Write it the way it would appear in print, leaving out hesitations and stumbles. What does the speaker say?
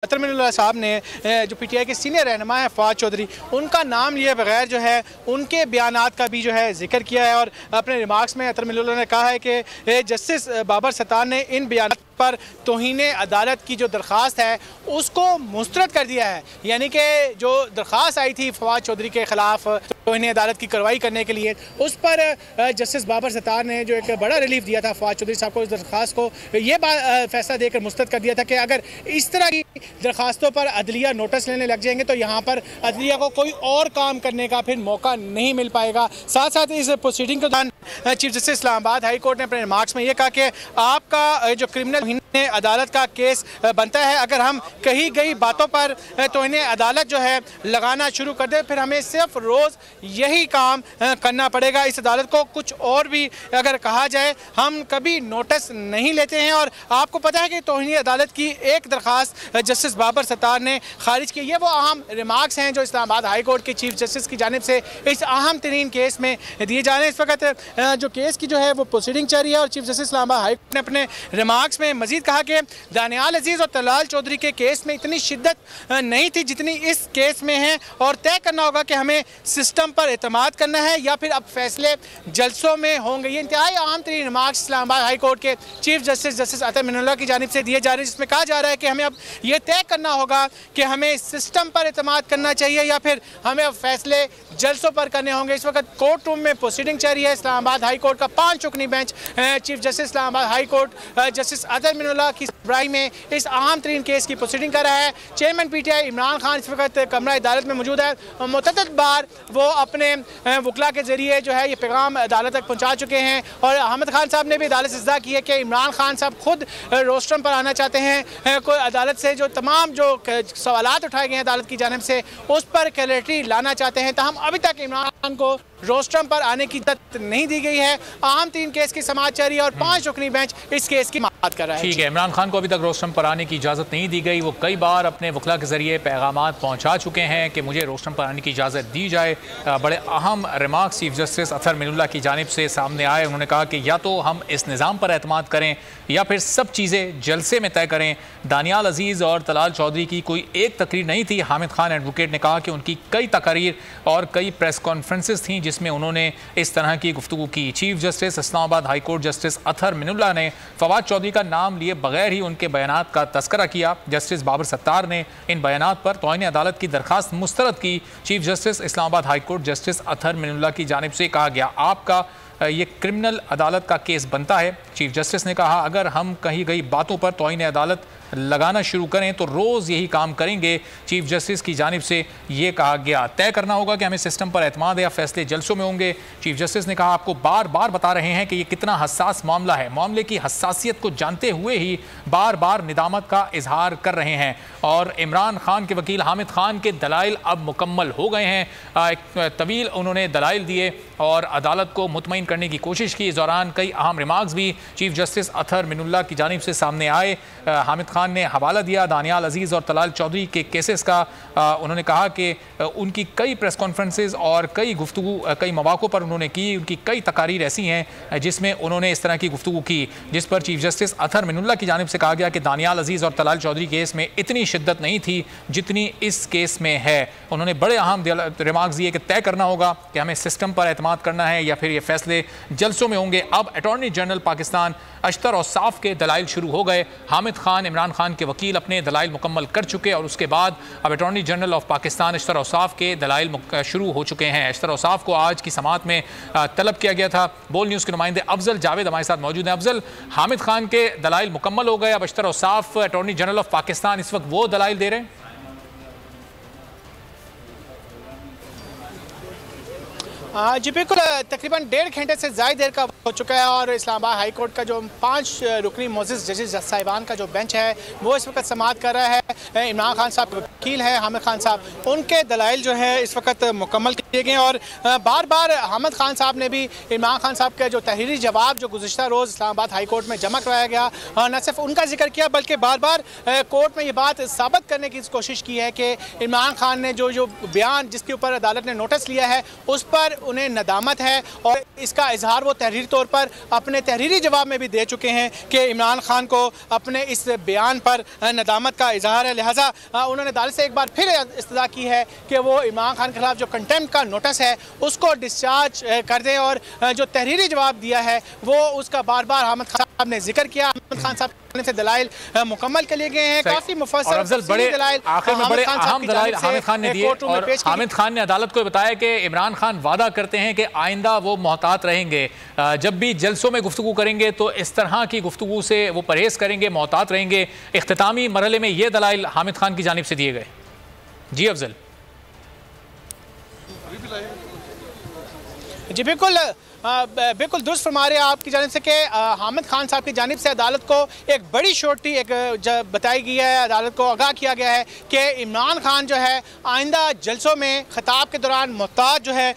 अतर मिनुल्लाह साहब ने जो पीटीआई के सीनियर रहनुमा है फवाद चौधरी, उनका नाम लिए बगैर जो है उनके बयानात का भी जो है जिक्र किया है। और अपने रिमार्क्स में अतर मिनुल्लाह ने कहा है कि जस्टिस बाबर सत्तार ने इन बयानात पर तौहीन अदालत की जो दरख्वास्त है उसको मुस्तरद कर दिया है। यानी कि जो दरख्वास्त आई थी फवाद चौधरी के ख़िलाफ़ तौहीन अदालत की कार्रवाई करने के लिए, उस पर जस्टिस बाबर सत्तार ने जो एक बड़ा रिलीफ दिया था फवाद चौधरी साहब को, इस दरख्वास्त को ये फैसला देकर मुस्तरद कर दिया था कि अगर इस तरह की दरख्वास्तों पर अदलिया नोटिस लेने लग जाएंगे तो यहाँ पर अदलिया को कोई और काम करने का फिर मौका नहीं मिल पाएगा। साथ साथ इस प्रोसीडिंग के दौरान chief justice Islamabad high court ने अपने रिमार्क्स में ये कहा कि आपका जो क्रिमिनल अदालत का केस बनता है, अगर हम कही गई बातों पर तौहीन अदालत जो है लगाना शुरू कर दे फिर हमें सिर्फ रोज़ यही काम करना पड़ेगा। इस अदालत को कुछ और भी अगर कहा जाए हम कभी नोटिस नहीं लेते हैं। और आपको पता है कि तौहीन अदालत की एक दरख्वास्त जस्टिस बाबर सत्तार ने खारिज की। ये वो अहम रिमार्क्स हैं जो इस्लामाबाद हाई कोर्ट के चीफ जस्टिस की जानिब से इस अहम तरीन केस में दिए जा रहे हैं। इस वक्त जो केस की जो है वो प्रोसीडिंग चल रही है और chief justice Islamabad high court ने अपने रिमार्क्स में मजीद कहा कि दानियाल अजीज़ और तलाल चौधरी के केस में इतनी शिद्दत नहीं थी जितनी इस केस में है, और तय करना होगा कि हमें सिस्टम पर एतमाद करना है या फिर अब फैसले जलसों में होंगे। ये इंतहाई अहम तरीन रिमार्क्स इस्लामाबाद हाई कोर्ट के chief justice justice Athar Minallah की जानिब से दिए जा रहे हैं, जिसमें कहा जा रहा है कि हमें अब ये तय करना होगा कि हमें सिस्टम पर एतमाद करना चाहिए या फिर हमें अब फैसले जलसों पर करने होंगे। इस वक्त कोर्ट रूम में प्रोसीडिंग चल रही है। इस्लामाबाद हाई कोर्ट का 5 रुकनी bench chief justice Islamabad high court justice Athar Minallah की सरबराही में इस अहम तरीन केस की प्रोसीडिंग कर रहा है। चेयरमैन पीटीआई इमरान खान इस वक्त कमरा अदालत में मौजूद है। मुतअद्दिद बार वो अपने वकला के जरिए जो है ये पैगाम अदालत तक पहुँचा चुके हैं और अहमद खान साहब ने भी अदालत से इज़्ज़ा की है कि इमरान खान साहब खुद रोस्ट्रम पर आना चाहते हैं। कोई अदालत से जो तमाम जो सवालात उठाए गए हैं अदालत की जानिब से उस पर क्लैरिटी लाना चाहते हैं। तहम अभी तक इमरान खान को रोस्ट्रम पर आने की इजाज़त नहीं दी गई है। अहम 3 केस की समाअत जारी है और 5 रुकनी बेंच इस केस की बात कर रहा है। ठीक है, इमरान खान को अभी तक रोस्ट्रम पर आने की इजाज़त नहीं दी गई। वो कई बार अपने वकला के जरिए पैगामात पहुँचा चुके हैं कि मुझे रोस्ट्रम पर आने की इजाज़त दी जाए। बड़े अहम remarks chief justice Athar Minallah की जानिब से सामने आए। उन्होंने कहा कि या तो हम इस निज़ाम पर एतमाद करें या फिर सब चीज़ें जलसे में तय करें। दानियाल अजीज़ और तलाल चौधरी की कोई एक तकरीर नहीं थी। हामिद खान एडवोकेट ने कहा कि उनकी कई तकारीर और कई प्रेस कॉन्फ्रेंसेस थीं जिसमें उन्होंने इस तरह की गुफ्तगू की। Chief justice Islamabad high court justice Athar Minallah ने फवाद चौधरी का नाम लिए बगैर ही उनके बयानात का तस्करा किया। जस्टिस बाबर सत्तार ने इन बयानात पर तौहीन अदालत की दरखास्त मुस्तरद की। Chief justice Islamabad high court justice Athar Minallah की जानिब से कहा गया आपका ये क्रिमिनल अदालत का केस बनता है। चीफ जस्टिस ने कहा अगर हम कही गई बातों पर तौहीन अदालत लगाना शुरू करें तो रोज़ यही काम करेंगे। चीफ जस्टिस की जानिब से ये कहा गया तय करना होगा कि हमें सिस्टम पर एतमाद है या फैसले जलसों में होंगे। चीफ जस्टिस ने कहा आपको बार बार बता रहे हैं कि ये कितना हसास मामला है। मामले की हसासियत को जानते हुए ही बार बार निदामत का इजहार कर रहे हैं। और इमरान खान के वकील हामिद खान के दलाइल अब मुकम्मल हो गए हैं। एक तवील उन्होंने दलाइल दिए और अदालत को मुतमईन करने की कोशिश की। इस दौरान कई अहम रिमार्क्स भी चीफ जस्टिस अतर मिनुल्लाह की जानिब से सामने आए। हामिद खान ने हवाला दिया दानियाल अजीज़ और तलाल चौधरी के केसेस का। उन्होंने कहा कि उनकी कई प्रेस कॉन्फ्रेंसेस और कई गुफ्तगू कई मौक़ों पर उन्होंने की। उनकी कई तकारीर ऐसी हैं जिसमें उन्होंने इस तरह की गुफ्तगू की जिस पर चीफ जस्टिस अतर मिनुल्लाह की जानिब से कहा गया कि दानियाल अजीज़ और तलाल चौधरी केस में इतनी शिद्दत नहीं थी जितनी इस केस में है। उन्होंने बड़े अहम रिमार्क्स दिए कि तय करना होगा कि हमें सिस्टम पर एतमाद करना है या फिर ये फैसले जलसों में होंगे। अब अटॉर्नी जनरल पाकिस्तान अशतर औसाफ के दलाइल शुरू हो गए। हामिद खान इमरान खान के वकील अपने दलाइल मुकम्मल कर चुके और उसके बाद अब attorney general of Pakistan Ashtar Ausaf के दलाइल शुरू हो चुके हैं। अशतर औसाफ को आज की समाअत में तलब किया गया था। बोल न्यूज़ के नुमाइंदे अफजल जावेद हमारे साथ मौजूद हैं। अफजल, हामिद खान के दलाइल मुकम्मल हो गए, अब Ashtar Ausaf attorney general of Pakistan इस वक्त वो दलाइल दे रहे हैं? जी बिल्कुल, तकरीबन 1.5 घंटे से ज़्यादा देर का हो चुका है और इस्लामाबाद हाई कोर्ट का जो 5 रुकनी मोअज़्ज़ज़ जजेस साहिबान का जो बेंच है वो इस वक्त समाअत कर रहा है। इमरान खान साहब वकील हैं, हामिद खान साहब, उनके दलाइल जो है इस वक्त मुकम्मल किए गए और बार बार हामिद खान साहब ने भी इमरान खान साहब का जो तहरीरी जवाब जो गुज़िश्ता रोज़ इस्लामाबाद हाई कोर्ट में जमा करवाया गया न सिर्फ उनका जिक्र किया बल्कि बार बार कोर्ट में ये बात साबित करने की कोशिश की है कि इमरान खान ने जो बयान जिसके ऊपर अदालत ने नोटिस लिया है उस पर उन्हें नदामत है और इसका इजहार वो तहरीरी तौर पर अपने तहरीरी जवाब में भी दे चुके हैं कि इमरान खान को अपने इस बयान पर नदामत का इजहार है। लिहाजा उन्होंने अदालत से एक बार फिर इस्तदा की है कि वो इमरान खान के खिलाफ जो कंटेम्प्ट नोटिस है उसको डिस्चार्ज कर दें और जो तहरीरी जवाब दिया है वो उसका बार बार हामिद खान साहब ने जिक्र किया। हामिद खान साहब से दलाइल मुकम्मल कर लिए गए हैं, काफी मुफस्सल बड़े आखिर में बड़े अहम दलाइल हामिद खान ने दिए और हामिद खान ने अदालत को बताया कि इमरान खान वादा करते हैं कि आइंदा वो मोहतात रहेंगे, जब भी जलसों में गुफ्तगू करेंगे तो इस तरह की गुफ्तगू से वो परहेज करेंगे, मोहतात रहेंगे। इख्तितामी मरहले में ये दलाइल हामिद खान की जानिब से दिए गए। जी अफजल। जी बिल्कुल बिल्कुल दुरुस्त फरमा रहे हैं आपकी जानिब से कि हामिद खान साहब की जानिब से अदालत को एक बड़ी शोर्टी बताई गई है, अदालत को आगाह किया गया है कि इमरान खान जो है आइंदा जलसों में खिताब के दौरान मोहतात जो है